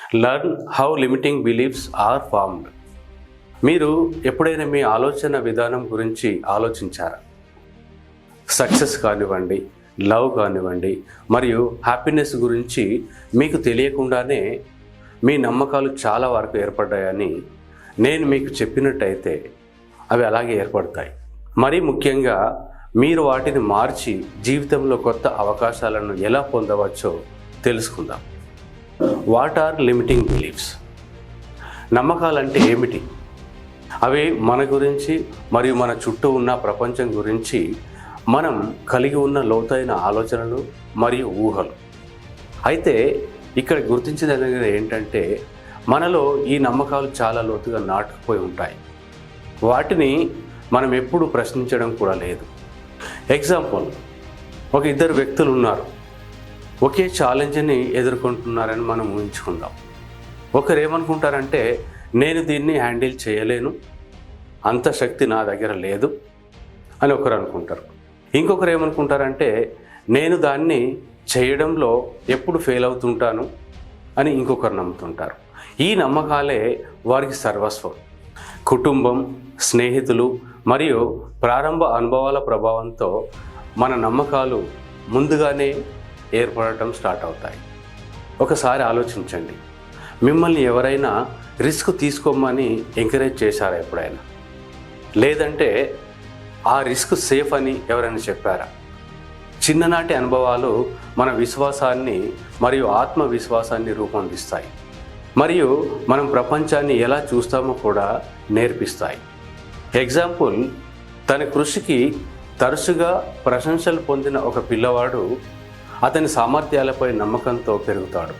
Learn how limiting beliefs are formed. మీరు ఎప్పుడైనా మీ ఆలోచన విధానం గురించి ఆలోచించారా? సక్సెస్ కానివ్వండి, లవ్ కానివ్వండి, మరియు హ్యాపీనెస్ గురించి మీకు తెలియకుండానే మీ నమ్మకాలు చాలా వరకు ఏర్పడ్డాయని నేను మీకు చెప్పినట్టయితే అవి అలాగే ఏర్పడతాయి. మరీ ముఖ్యంగా మీరు వాటిని మార్చి జీవితంలో కొత్త అవకాశాలను ఎలా పొందవచ్చో తెలుసుకుందాం. What are limiting beliefs? నమ్మకాలంటే ఏమిటి? అవి మన గురించి మరియు మన చుట్టూ ఉన్న ప్రపంచం గురించి మనం కలిగి ఉన్న లోతైన ఆలోచనలు మరియు ఊహలు. అయితే ఇక్కడ గుర్తించదగినది ఏంటంటే మనలో ఈ నమ్మకాలు చాలా లోతుగా నాటుకుపోయి ఉంటాయి. వాటిని మనం ఎప్పుడు ప్రశ్నించడం కూడా లేదు. ఎగ్జాంపుల్, ఒక ఇద్దరు వ్యక్తులు ఉన్నారు, ఒకే ఛాలెంజ్ని ఎదుర్కొంటున్నారని మనం ఊహించుకుందాం. ఒకరు ఏమనుకుంటారంటే నేను దీన్ని హ్యాండిల్ చేయలేను, అంత శక్తి నా దగ్గర లేదు అని ఒకరు అనుకుంటారు. ఇంకొకరు ఏమనుకుంటారంటే నేను దాన్ని చేయడంలో ఎప్పుడు ఫెయిల్ అవుతుంటాను అని ఇంకొకరు నమ్ముతుంటారు. ఈ నమ్మకాలే వారికి సర్వస్వం. కుటుంబం, స్నేహితులు మరియు ప్రారంభ అనుభవాల ప్రభావంతో మన నమ్మకాలు ముందుగానే ఏర్పడటం స్టార్ట్ అవుతాయి. ఒకసారి ఆలోచించండి, మిమ్మల్ని ఎవరైనా రిస్క్ తీసుకోమని ఎంకరేజ్ చేశారా ఎప్పుడైనా? లేదంటే ఆ రిస్క్ సేఫ్ అని ఎవరైనా చెప్పారా? చిన్ననాటి అనుభవాలు మన విశ్వాసాన్ని మరియు ఆత్మవిశ్వాసాన్ని రూపొందిస్తాయి మరియు మనం ప్రపంచాన్ని ఎలా చూస్తామో కూడా నేర్పిస్తాయి. ఎగ్జాంపుల్, తన కృషికి తరచుగా ప్రశంసలు పొందిన ఒక పిల్లవాడు అతని సామర్థ్యాలపై నమ్మకంతో పెరుగుతాడు.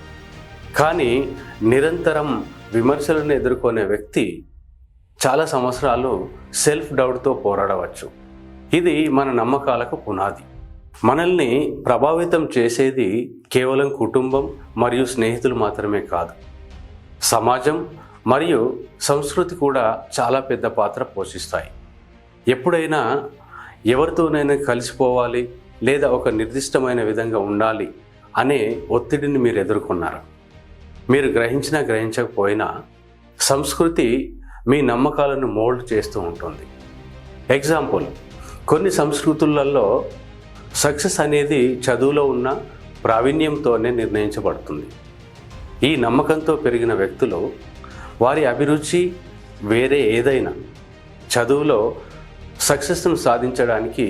కానీ నిరంతరం విమర్శలను ఎదుర్కొనే వ్యక్తి చాలా సంవత్సరాలు సెల్ఫ్ డౌట్తో పోరాడవచ్చు. ఇది మన నమ్మకాలకు పునాది. మనల్ని ప్రభావితం చేసేది కేవలం కుటుంబం మరియు స్నేహితులు మాత్రమే కాదు, సమాజం మరియు సంస్కృతి కూడా చాలా పెద్ద పాత్ర పోషిస్తాయి. ఎప్పుడైనా ఎవరితోనైనా కలిసిపోవాలి లేదా ఒక నిర్దిష్టమైన విధంగా ఉండాలి అనే ఒత్తిడిని మీరు ఎదుర్కొన్నారు. మీరు గ్రహించినా గ్రహించకపోయినా సంస్కృతి మీ నమ్మకాలను మోల్డ్ చేస్తూ ఉంటుంది. ఎగ్జాంపుల్, కొన్ని సంస్కృతులలో సక్సెస్ అనేది చదువులో ఉన్న ప్రావీణ్యంతోనే నిర్ణయించబడుతుంది. ఈ నమ్మకంతో పెరిగిన వ్యక్తులు వారి అభిరుచి వేరే ఏదైనా చదువులో సక్సెస్ను సాధించడానికి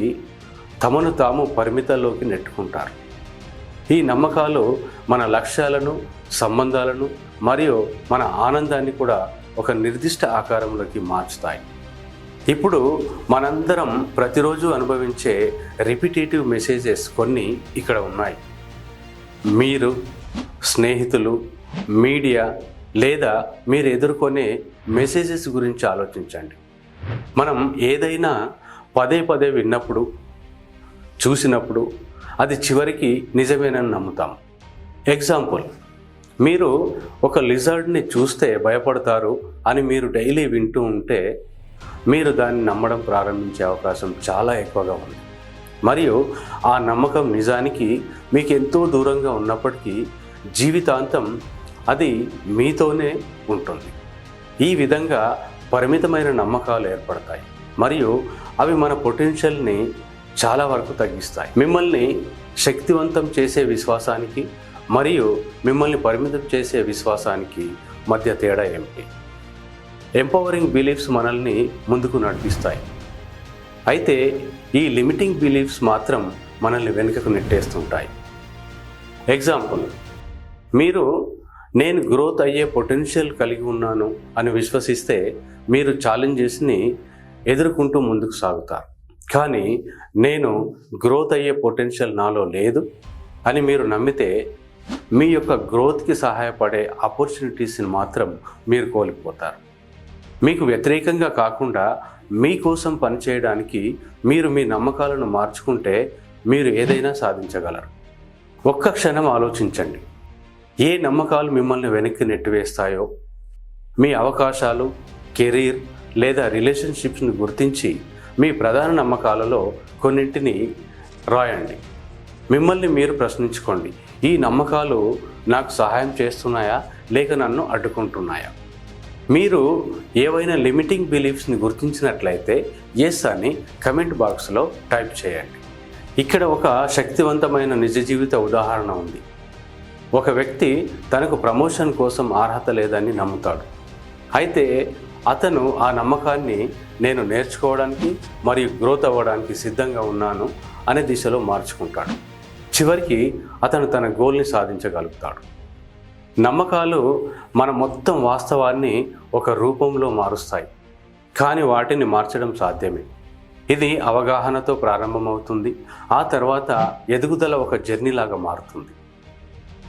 తమను తాము పరిమితాల్లోకి నెట్టుకుంటారు. ఈ నమ్మకాలు మన లక్ష్యాలను, సంబంధాలను మరియు మన ఆనందాన్ని కూడా ఒక నిర్దిష్ట ఆకారంలోకి మార్చుతాయి. ఇప్పుడు మనందరం ప్రతిరోజు అనుభవించే రిపిటేటివ్ మెసేజెస్ కొన్ని ఇక్కడ ఉన్నాయి. మీరు, స్నేహితులు, మీడియా లేదా మీరు ఎదుర్కొనే మెసేజెస్ గురించి ఆలోచించండి. మనం ఏదైనా పదే పదే విన్నప్పుడు, చూసినప్పుడు అది చివరికి నిజమేనని నమ్ముతాం. ఎగ్జాంపుల్, మీరు ఒక లిజర్డ్ని చూస్తే భయపడతారు అని మీరు డైలీ వింటూ ఉంటే మీరు దాన్ని నమ్మడం ప్రారంభించే అవకాశం చాలా ఎక్కువగా ఉంది. మరియు ఆ నమ్మకం నిజానికి మీకు ఎంతో దూరంగా ఉన్నప్పటికీ జీవితాంతం అది మీతోనే ఉంటుంది. ఈ విధంగా పరిమితమైన నమ్మకాలు ఏర్పడతాయి మరియు అవి మన పొటెన్షియల్ని చాలా వరకు తగ్గిస్తాయి. మిమ్మల్ని శక్తివంతం చేసే విశ్వాసానికి మరియు మిమ్మల్ని పరిమితం చేసే విశ్వాసానికి మధ్య తేడా ఏమిటి? ఎంపవరింగ్ బిలీఫ్స్ మనల్ని ముందుకు నడిపిస్తాయి. అయితే ఈ లిమిటింగ్ బిలీఫ్స్ మాత్రం మనల్ని వెనుకకు నెట్టేస్తుంటాయి. ఎగ్జాంపుల్, మీరు నేను గ్రోత్ అయ్యే పొటెన్షియల్ కలిగి ఉన్నాను అని విశ్వసిస్తే మీరు ఛాలెంజెస్ని ఎదుర్కొంటూ ముందుకు సాగుతారు. కానీ నేను గ్రోత్ అయ్యే పొటెన్షియల్ నాలో లేదు అని మీరు నమ్మితే మీ యొక్క గ్రోత్కి సహాయపడే ఆపర్చునిటీస్ని మాత్రం మీరు కోల్పోతారు. మీకు వ్యతిరేకంగా కాకుండా మీకోసం పనిచేయడానికి మీరు మీ నమ్మకాలను మార్చుకుంటే మీరు ఏదైనా సాధించగలరు. ఒక్క క్షణం ఆలోచించండి, ఏ నమ్మకాలు మిమ్మల్ని వెనక్కి నెట్టివేస్తాయో. మీ అవకాశాలు, కెరీర్ లేదా రిలేషన్షిప్స్ని గుర్తించి మీ ప్రధాన నమ్మకాలలో కొన్నింటిని రాయండి. మిమ్మల్ని మీరు ప్రశ్నించుకోండి, ఈ నమ్మకాలు నాకు సహాయం చేస్తున్నాయా లేక నన్ను అడ్డుకుంటున్నాయా? మీరు ఏవైనా లిమిటింగ్ బిలీఫ్స్ని గుర్తించినట్లయితే ఎస్ అని కమెంట్ బాక్స్లో టైప్ చేయండి. ఇక్కడ ఒక శక్తివంతమైన నిజ జీవిత ఉదాహరణ ఉంది. ఒక వ్యక్తి తనకు ప్రమోషన్ కోసం అర్హత లేదని నమ్ముతాడు. అయితే అతను ఆ నమ్మకాన్ని నేను నేర్చుకోవడానికి మరియు గ్రోత్ అవ్వడానికి సిద్ధంగా ఉన్నాను అనే దిశలో మార్చుకుంటాడు. చివరికి అతను తన గోల్ని సాధించగలుగుతాడు. నమ్మకాలు మన మొత్తం వాస్తవాన్ని ఒక రూపంలో మారుస్తాయి, కానీ వాటిని మార్చడం సాధ్యమే. ఇది అవగాహనతో ప్రారంభమవుతుంది. ఆ తర్వాత ఎదుగుదల ఒక జర్నీలాగా మారుతుంది.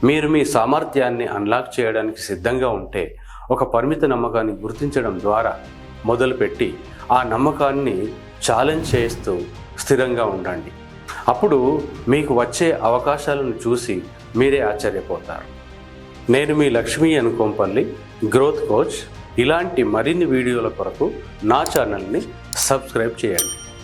మీరు మీ సామర్థ్యాన్ని అన్లాక్ చేయడానికి సిద్ధంగా ఉంటే ఒక పరిమిత నమ్మకాన్ని గుర్తించడం ద్వారా మొదలుపెట్టి ఆ నమ్మకాన్ని ఛాలెంజ్ చేస్తూ స్థిరంగా ఉండండి. అప్పుడు మీకు వచ్చే అవకాశాలను చూసి మీరే ఆశ్చర్యపోతారు. నేను మీ లక్ష్మీ అనుకోంపల్లి, గ్రోత్ కోచ్. ఇలాంటి మరిన్ని వీడియోల కొరకు నా ఛానల్ని సబ్స్క్రైబ్ చేయండి.